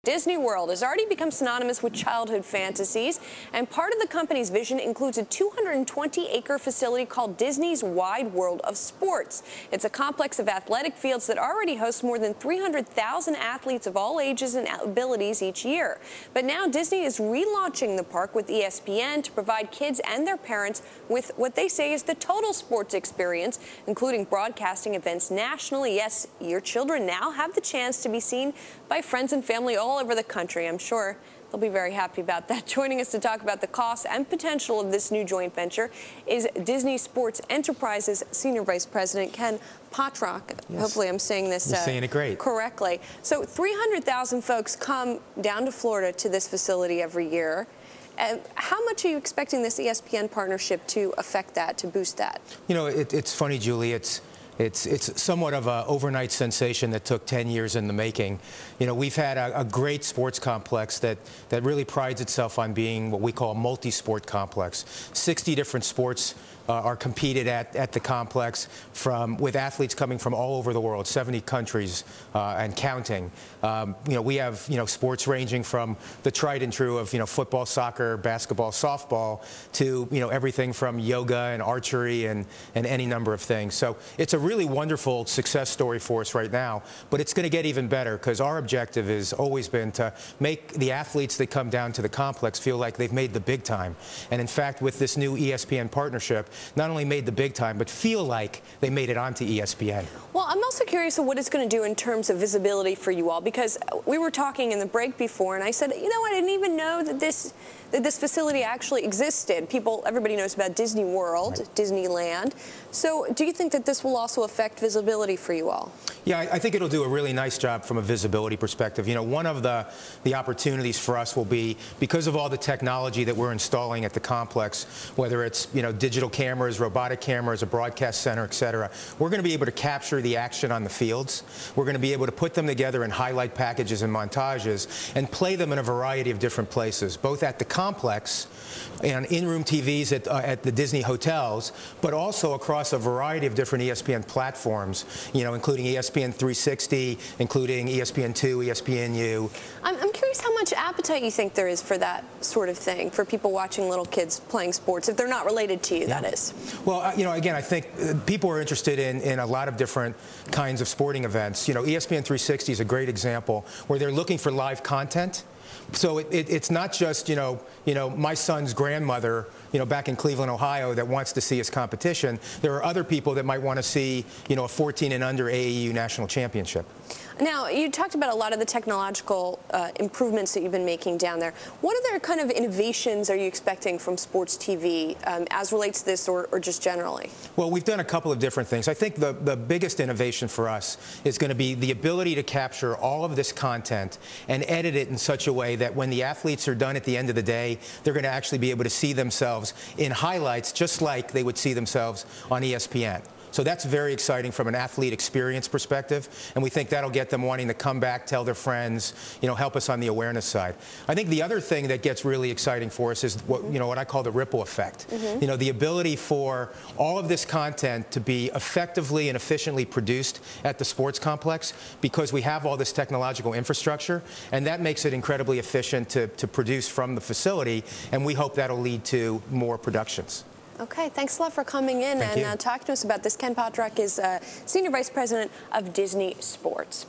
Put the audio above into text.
Disney World has already become synonymous with childhood fantasies, and part of the company's vision includes a 220-acre facility called Disney's Wide World of Sports. It's a complex of athletic fields that already hosts more than 300,000 athletes of all ages and abilities each year. But now Disney is relaunching the park with ESPN to provide kids and their parents with what they say is the total sports experience, including broadcasting events nationally. Yes, your children now have the chance to be seen by friends and family all over the country. I'm sure they'll be very happy about that. Joining us to talk about the costs and potential of this new joint venture is Disney Sports Enterprises Senior Vice President Ken Potrock. Yes. Hopefully I'm saying this You're saying it great. correctly. So 300,000 folks come down to Florida to this facility every year. How much are you expecting this ESPN partnership to affect that, to boost that? You know, it's funny, Julie. It's somewhat of an overnight sensation that took 10 years in the making. You know, we've had a great sports complex that really prides itself on being what we call a multi-sport complex. 60 different sports are competed at the complex with athletes coming from all over the world, 70 countries and counting. You know, we have sports ranging from the tried and true of football, soccer, basketball, softball to everything from yoga and archery and any number of things. So it's a really wonderful success story for us right now, but it's going to get even better because our objective has always been to make the athletes that come down to the complex feel like they've made the big time. And in fact, with this new ESPN partnership, not only made the big time, but feel like they made it onto ESPN. Well, I'm also curious of what it's going to do in terms of visibility for you all, because we were talking in the break before, and I said, you know, I didn't even know that this facility actually existed. Everybody knows about Disney World, right. Disneyland. So do you think that this will also affect visibility for you all? Yeah, I think it'll do a really nice job from a visibility perspective. You know, one of the opportunities for us will be, because of all the technology that we're installing at the complex, whether it's, digital cameras, robotic cameras, a broadcast center, et cetera, we're going to be able to capture the action on the fields. We're going to be able to put them together in highlight packages and montages and play them in a variety of different places, both at the complex and in-room TVs at the Disney hotels, but also across a variety of different ESPN platforms, including ESPN 360, including ESPN2, ESPNU. I'm curious how much appetite you think there is for that sort of thing, for people watching little kids playing sports, if they're not related to you, that is. Well, again, I think people are interested in a lot of different kinds of sporting events. ESPN 360 is a great example where they're looking for live content. So it's not just, my son's grandmother, back in Cleveland, Ohio, that wants to see his competition. There are other people that might want to see, a 14 and under AAU national championship. Now, you talked about a lot of the technological improvements that you've been making down there. What other kind of innovations are you expecting from sports TV as relates to this or just generally? Well, we've done a couple of different things. I think the biggest innovation for us is going to be the ability to capture all of this content and edit it in such a way that when the athletes are done at the end of the day, they're going to actually be able to see themselves in highlights just like they would see themselves on ESPN. So that's very exciting from an athlete experience perspective, and we think that'll get them wanting to come back, tell their friends, help us on the awareness side. I think the other thing that gets really exciting for us is what I call the ripple effect. The ability for all of this content to be effectively and efficiently produced at the sports complex because we have all this technological infrastructure, and that makes it incredibly efficient to produce from the facility, and we hope that'll lead to more productions. Okay, thanks a lot for coming in and talking to us about this. Ken Potrock is Senior Vice President of Disney Sports.